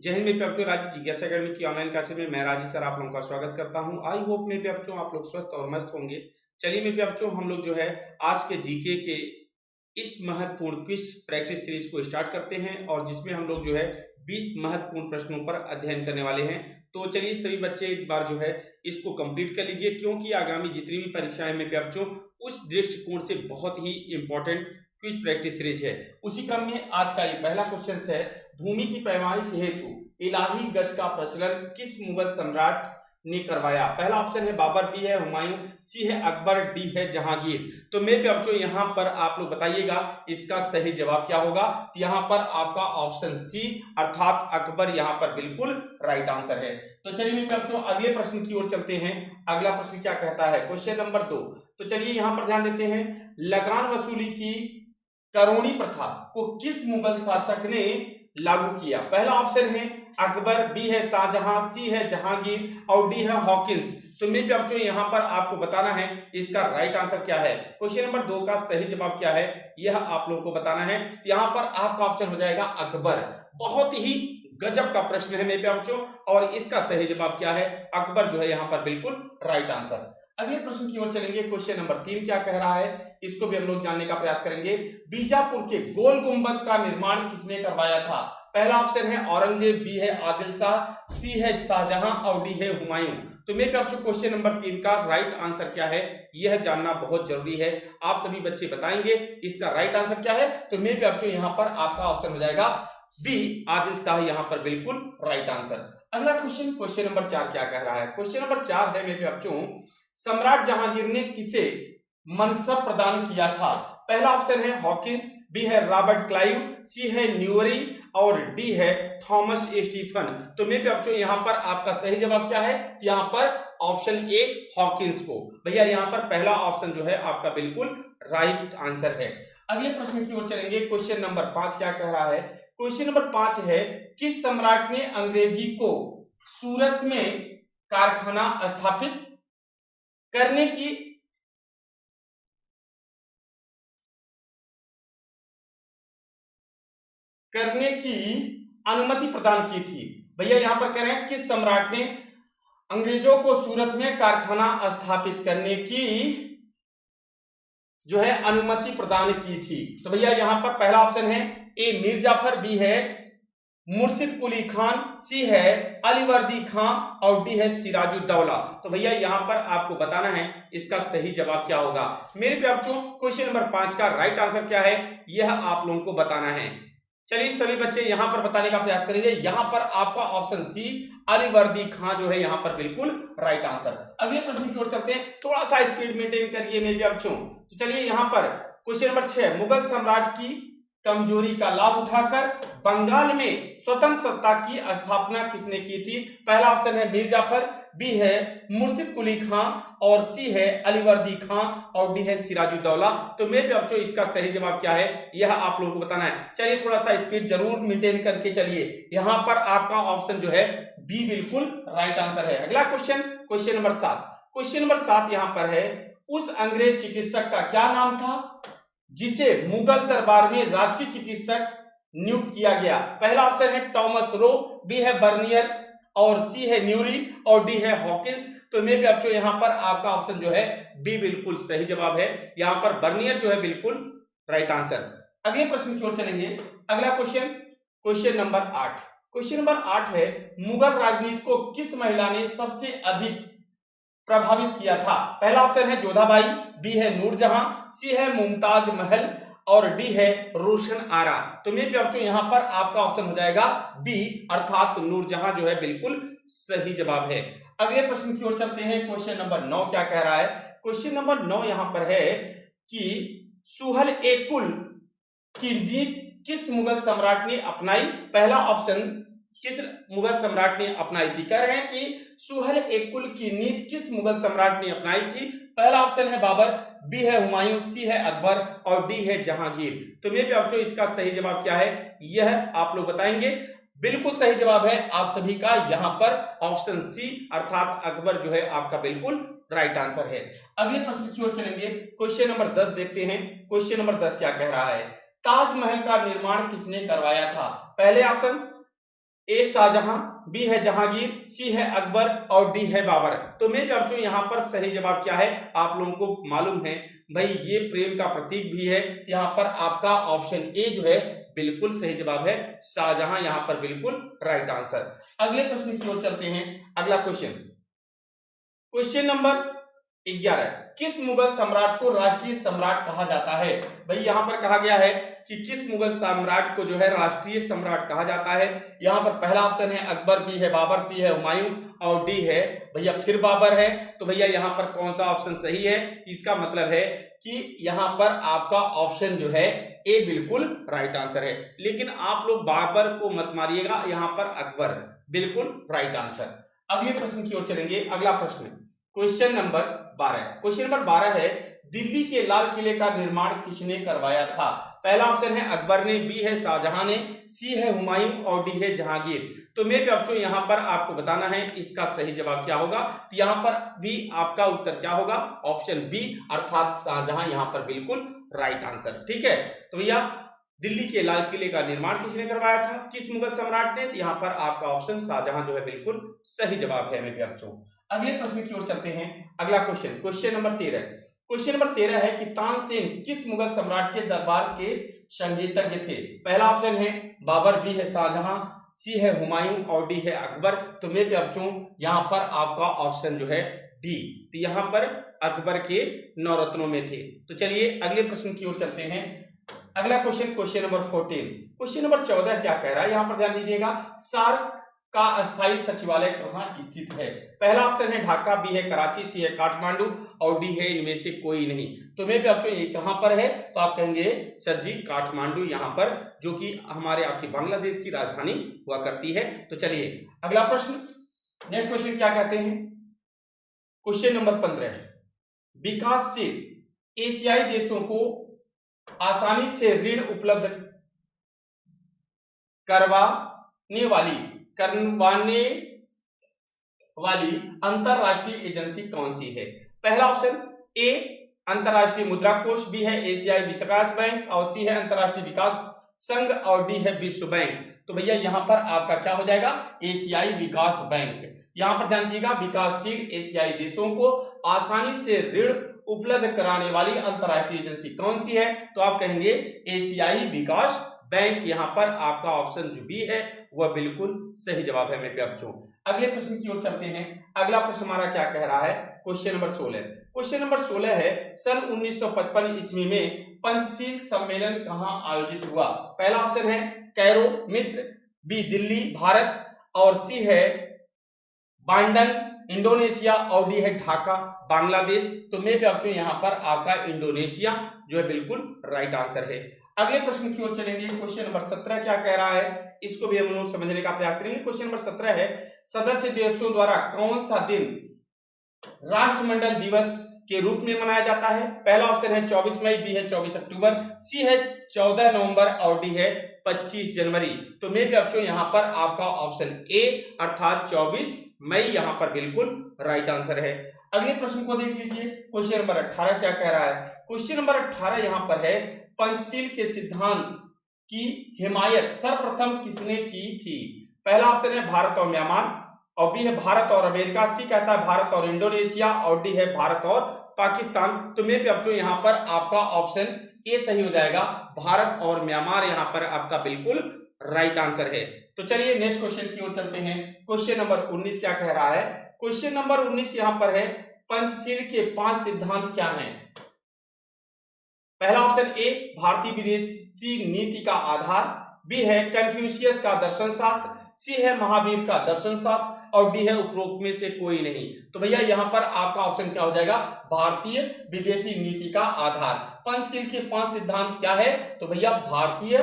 जय हिंद मेरे बच्चों, राज्य जिज्ञासा अकेडमी की ऑनलाइन क्लासेस में मैं राजी सर आप लोगों का स्वागत करता हूं। आई होप मेरे बच्चों आप लोग स्वस्थ और मस्त होंगे। चलिए मेरे बच्चों, हम लोग जो है आज के जीके के इस महत्वपूर्ण क्विज प्रैक्टिस सीरीज को स्टार्ट करते हैं और जिसमें हम लोग जो है 20 महत्वपूर्ण प्रश्नों पर अध्ययन करने वाले हैं। तो चलिए सभी बच्चे एक बार जो है इसको कंप्लीट कर लीजिए, क्योंकि आगामी जितनी भी परीक्षाएं मेरे बच्चों उस दृष्टिकोण से बहुत ही इंपॉर्टेंट क्विज प्रैक्टिस सीरीज है। उसी क्रम में आज का ये पहला क्वेश्चन है, भूमि की पैमाइश हेतु इलाही गज का प्रचलन किस मुगल सम्राट ने करवाया? पहला ऑप्शन है बाबर, बी है हुमायूं, सी है अकबर, डी है जहांगीर। तो मेरे बच्चों यहाँ पर आप लोग बताइएगा इसका सही जवाब क्या होगा। यहाँ पर आपका ऑप्शन सी अर्थात अकबर यहाँ पर बिल्कुल राइट आंसर है। तो चलिए मेरे बच्चों अगले प्रश्न की ओर चलते हैं। अगला प्रश्न क्या कहता है, क्वेश्चन नंबर 2। तो चलिए यहाँ पर ध्यान देते हैं, लगान वसूली की करोड़ी प्रथा को किस मुगल शासक ने लागू किया? पहला ऑप्शन है अकबर, बी है शाहजहां, सी है जहांगीर और डी है हॉकिंस। तो मेरे बच्चों यहाँ पर आपको बताना है इसका राइट आंसर क्या है। क्वेश्चन नंबर 2 का सही जवाब क्या है यह आप लोगों को बताना है। यहाँ पर आपका ऑप्शन हो जाएगा अकबर। बहुत ही गजब का प्रश्न है मेरे बच्चों और इसका सही जवाब क्या है, अकबर जो है यहाँ पर बिल्कुल राइट आंसर। अगले प्रश्न की ओर चलेंगे। क्वेश्चन नंबर 3 क्या कह रहा है, इसको भी हम लोग जानने का प्रयास करेंगे। बीजापुर के गोल गुंबद का निर्माण किसने करवाया था? पहला ऑप्शन है औरंगजेब, बी है आदिल शाह, सी है शाहजहां और डी है हुमायूं। तो मेरे बच्चों क्वेश्चन नंबर 3 का राइट आंसर क्या है यह जानना बहुत जरूरी है। आप सभी बच्चे बताएंगे इसका राइट आंसर क्या है। तो मेरे बच्चों यहाँ पर आपका ऑप्शन हो जाएगा बी आदिल शाह, यहाँ पर बिल्कुल राइट आंसर। अगला क्वेश्चन, क्वेश्चन नंबर 4 क्या कह रहा है। क्वेश्चन नंबर 4 है मेरे बच्चों, सम्राट जहांगीर ने किसे मनसब प्रदान किया था? पहला ऑप्शन है हॉकिंस, बी है रॉबर्ट क्लाइव, सी है न्यूरी और डी है थॉमस स्टीफन। तो मेरे बच्चों यहाँ पर आपका सही जवाब क्या है, यहाँ पर ऑप्शन ए हॉकिंस को। भैया यहाँ पर पहला ऑप्शन जो है आपका बिल्कुल राइट आंसर है। अगले प्रश्न की ओर चलेंगे। क्वेश्चन नंबर 5 क्या कह रहा है। क्वेश्चन नंबर 5 है, किस सम्राट ने अंग्रेजी को सूरत में कारखाना स्थापित करने की अनुमति प्रदान की थी? भैया यहाँ पर कह रहे हैं किस सम्राट ने अंग्रेजों को सूरत में कारखाना स्थापित करने की जो है अनुमति प्रदान की थी? तो भैया यहाँ पर पहला ऑप्शन है ए मीर जाफर, बी है मुर्शिद कुली खान, सी है अलीवर्दी खान और डी है सिराजुद्दौला। तो भैया यहाँ पर आपको बताना है इसका सही जवाब क्या होगा। मेरे बच्चों क्वेश्चन नंबर 5 का राइट आंसर क्या है यह आप लोगों को बताना है। चलिए सभी बच्चे यहाँ पर बताने का प्रयास करेंगे। यहाँ पर आपका ऑप्शन सी अलीवर्दी खान जो है यहाँ पर बिल्कुल राइट आंसर। अगले प्रश्न की ओर चलते हैं, थोड़ा सा स्पीड मेंटेन करिए मेरे बच्चों। तो चलिए यहाँ पर क्वेश्चन नंबर 6, मुगल सम्राट की कमजोरी का लाभ उठाकर बंगाल में स्वतंत्र सत्ता की स्थापना किसने की थी? पहला ऑप्शन है मीर जाफर, बी है मुर्शिद कुली खान और सी है अलीवर्दी खान और डी है सिराजुद्दौला। तो मेरे बच्चों इसका सही जवाब क्या है यह आप लोगों को बताना है। चलिए थोड़ा सा स्पीड जरूर मेंटेन करके चलिए। यहाँ पर आपका ऑप्शन जो है बी बिल्कुल राइट आंसर है। अगला question, question number 7। Question number 7 यहाँ पर है, उस अंग्रेज चिकित्सक का क्या नाम था जिसे मुगल दरबार में राजकीय चिकित्सक नियुक्त किया गया? पहला ऑप्शन है टॉमस रो, बी है बर्नियर और सी है न्यूरी और डी है हॉकिंस। तो मेरे बच्चों यहाँ पर आपका ऑप्शन जो है बी बिल्कुल सही जवाब है। यहाँ पर बर्नियर जो है बिल्कुल राइट आंसर। अगले प्रश्न की ओर चलेंगे। अगला question, question number 8। Question number 8 है, मुगल राजनीति को किस महिला ने सबसे अधिक प्रभावित किया था? पहला ऑप्शन है जोधाबाई, बी है नूरजहां, सी है मुमताज महल और डी है रोशन आरा। तो मेरे बच्चों यहाँ पर आपका ऑप्शन हो जाएगा बी अर्थात नूरजहां जो है बिल्कुल सही जवाब है। अगले प्रश्न की ओर चलते हैं। क्वेश्चन नंबर 9 क्या कह रहा है। क्वेश्चन नंबर 9 यहाँ पर है कि सुहल ए कुल की नीति किस मुगल सम्राट ने अपनाई? पहला ऑप्शन किस मुगल सम्राट ने अपनाई थी? कह रहे हैं कि सुहल ए कुल की नीति किस मुगल सम्राट ने अपनाई थी? पहला ऑप्शन है बाबर, बी है हुमायूं, सी है अकबर और डी है जहांगीर। तो मेरे बच्चों इसका सही जवाब क्या है यह आप लोग बताएंगे। बिल्कुल सही जवाब है आप सभी का यहाँ पर ऑप्शन सी अर्थात अकबर जो है आपका बिल्कुल राइट आंसर है। अगले प्रश्न की ओर चलेंगे। क्वेश्चन नंबर 10 देखते हैं। क्वेश्चन नंबर 10 क्या कह रहा है, ताजमहल का निर्माण किसने करवाया था? पहले ऑप्शन ए शाहजहां, बी है जहांगीर, सी है अकबर और डी है बाबर। तो मेरे प्यारे बच्चों यहाँ पर सही जवाब क्या है आप लोगों को मालूम है भाई, ये प्रेम का प्रतीक भी है। यहाँ पर आपका ऑप्शन ए जो है बिल्कुल सही जवाब है, शाहजहां यहाँ पर बिल्कुल राइट आंसर। अगले प्रश्न की ओर चलते हैं। अगला क्वेश्चन नंबर 11, किस मुगल सम्राट को राष्ट्रीय सम्राट कहा जाता है? भाई यहाँ पर कहा गया है कि किस मुगल सम्राट को जो है राष्ट्रीय सम्राट कहा जाता है। यहाँ पर पहला ऑप्शन है अकबर, बी है बाबर, सी है हुमायूं और डी है भैया फिर बाबर है। तो भैया यहाँ पर कौन सा ऑप्शन सही है? इसका मतलब है कि यहाँ पर आपका ऑप्शन जो है ए बिल्कुल राइट आंसर है। लेकिन आप लोग बाबर को मत मारिएगा, यहाँ पर अकबर बिल्कुल राइट आंसर। अगले प्रश्न की ओर चलेंगे। अगला प्रश्न क्वेश्चन नंबर 12 है, दिल्ली के लाल किले का निर्माण किसने करवाया था? पहला ऑप्शन है अकबर ने, बी है शाहजहां ने, सी है हुमायूं और डी है जहांगीर। तो मेरे बच्चों यहाँ पर आपको बताना है इसका सही जवाब क्या होगा। तो यहाँ पर भी आपका उत्तर क्या होगा? ऑप्शन बी अर्थात शाहजहां यहाँ पर बिल्कुल राइट आंसर। ठीक है, तो भैया दिल्ली के लाल किले का निर्माण किसने करवाया था, किस मुगल सम्राट ने? यहाँ पर आपका ऑप्शन शाहजहां जो है बिल्कुल सही जवाब है मेरे बच्चों। अगले प्रश्न की ओर चलते हैं। अगला क्वेश्चन नंबर 13 है कि तानसेन किस मुगल सम्राट के दरबार के संगीतज्ञ थे? पहला ऑप्शन है बाबर, बी है शाहजहां, सी है हुमायूं और डी है अकबर। तो मेरे बच्चों यहाँ पर आपका ऑप्शन जो है डी, तो यहाँ पर अकबर के नवरत्नों में थे। तो चलिए अगले प्रश्न की ओर चलते हैं। अगला क्वेश्चन नंबर 14, क्वेश्चन नंबर 14 क्या कह रहा है? यहाँ पर ध्यान दीजिएगा, सार्क का अस्थायी सचिवालय कहाँ स्थित है? पहला ऑप्शन है ढाका, बी है कराची, सी है काठमांडू और डी है इनमें से कोई नहीं। तो मेरे बच्चों ये कहां पर है? तो आप कहेंगे सर जी काठमांडू, यहाँ पर जो कि हमारे आपकी बांग्लादेश की राजधानी हुआ करती है। तो चलिए अगला प्रश्न, नेक्स्ट क्वेश्चन क्या कहते हैं? क्वेश्चन नंबर 15, विकासशील एशियाई देशों को आसानी से ऋण उपलब्ध करवाने वाली अंतरराष्ट्रीय एजेंसी कौन सी है? पहला ऑप्शन ए अंतरराष्ट्रीय मुद्रा कोष, बी है एशियाई विकास बैंक और सी है अंतरराष्ट्रीय विकास संघ और डी है विश्व बैंक। तो भैया यहाँ पर आपका क्या हो जाएगा? एशियाई विकास बैंक। यहाँ पर ध्यान दीजिएगा, विकासशील एशियाई देशों को आसानी से ऋण उपलब्ध कराने वाली अंतरराष्ट्रीय एजेंसी कौन सी है? तो आप कहेंगे एशियाई विकास बैंक। यहाँ पर आपका ऑप्शन जो बी है वह बिल्कुल सही जवाब है मेरे बच्चों। अगले प्रश्न की ओर चलते हैं। अगला प्रश्न हमारा क्या कह रहा है? क्वेश्चन नंबर 16 है, सन 1955 ईस्वी में पंचशील सम्मेलन कहाँ आयोजित हुआ? पहला ऑप्शन है कैरो मिस्र, बी दिल्ली भारत और सी है बांडंग इंडोनेशिया और डी है ढाका बांग्लादेश। तो मेरे बच्चों यहाँ पर आपका इंडोनेशिया जो है बिल्कुल राइट आंसर है। अगले प्रश्न की ओर चलेंगे। क्वेश्चन नंबर 17 क्या कह रहा है, इसको भी हम लोग समझने का प्रयास करेंगे। क्वेश्चन नंबर 17 है, सदस्य देशों द्वारा कौन सा दिन राष्ट्रमंडल दिवस के रूप में मनाया जाता है? पहला ऑप्शन है 24 मई, बी है 24 अक्टूबर, सी है 14 नवंबर और डी है 25 जनवरी। तो मेरे बच्चों यहाँ पर आपका ऑप्शन ए अर्थात 24 मई यहाँ पर बिल्कुल राइट आंसर है। अगले प्रश्न को देख लीजिए। क्वेश्चन नंबर 18 क्या कह रहा है? क्वेश्चन नंबर 18 यहाँ पर है, पंचशील के सिद्धांत की हिमायत सर्वप्रथम किसने की थी? पहला ऑप्शन है भारत और म्यांमार और बी है भारत और अमेरिका, सी कहता है भारत और इंडोनेशिया और डी है भारत और पाकिस्तान। तो मेरे बच्चों यहाँ पर आपका ऑप्शन ए सही हो जाएगा, भारत और म्यांमार यहाँ पर आपका बिल्कुल राइट आंसर है। तो चलिए नेक्स्ट क्वेश्चन की ओर चलते हैं। क्वेश्चन नंबर 19 क्या कह रहा है? क्वेश्चन नंबर 19 यहाँ पर है, पंचशील के 5 सिद्धांत क्या हैं? पहला ऑप्शन ए भारतीय विदेशी नीति का आधार, बी है कन्फ्यूशियस का दर्शन शास्त्र, सी है महावीर का दर्शन शास्त्र और डी है उपरोक्त में से कोई नहीं। तो भैया यहाँ पर आपका ऑप्शन क्या हो जाएगा? भारतीय विदेशी नीति का आधार। पंचशील के 5 सिद्धांत क्या है? तो भैया भारतीय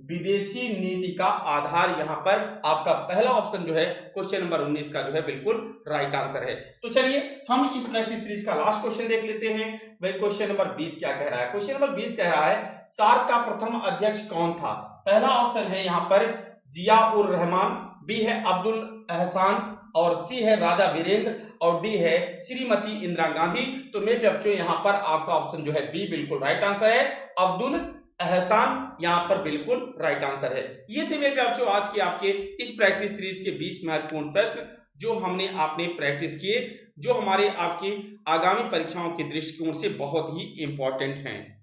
विदेशी नीति का आधार यहाँ पर आपका पहला ऑप्शन जो है क्वेश्चन नंबर 19 का जो है बिल्कुल राइट आंसर है। तो चलिए हम इस प्रैक्टिस सीरीज का लास्ट क्वेश्चन देख लेते हैं। भाई क्वेश्चन नंबर 20 क्या कह रहा है? क्वेश्चन नंबर 20 कह रहा है, सार्क का प्रथम अध्यक्ष कौन था? पहला ऑप्शन है यहाँ पर जिया उर रहमान, बी है अब्दुल एहसान और सी है राजा वीरेंद्र और डी है श्रीमती इंदिरा गांधी। तो मेरे बच्चों यहाँ पर आपका ऑप्शन जो है बी बिल्कुल राइट आंसर है, अब्दुल एहसान यहाँ पर बिल्कुल राइट आंसर है। ये थे मेरे प्यारे बच्चों आज के आपके इस प्रैक्टिस सीरीज के 20 महत्वपूर्ण प्रश्न जो हमने आपने प्रैक्टिस किए, जो हमारे आपकी आगामी परीक्षाओं के दृष्टिकोण से बहुत ही इंपॉर्टेंट हैं।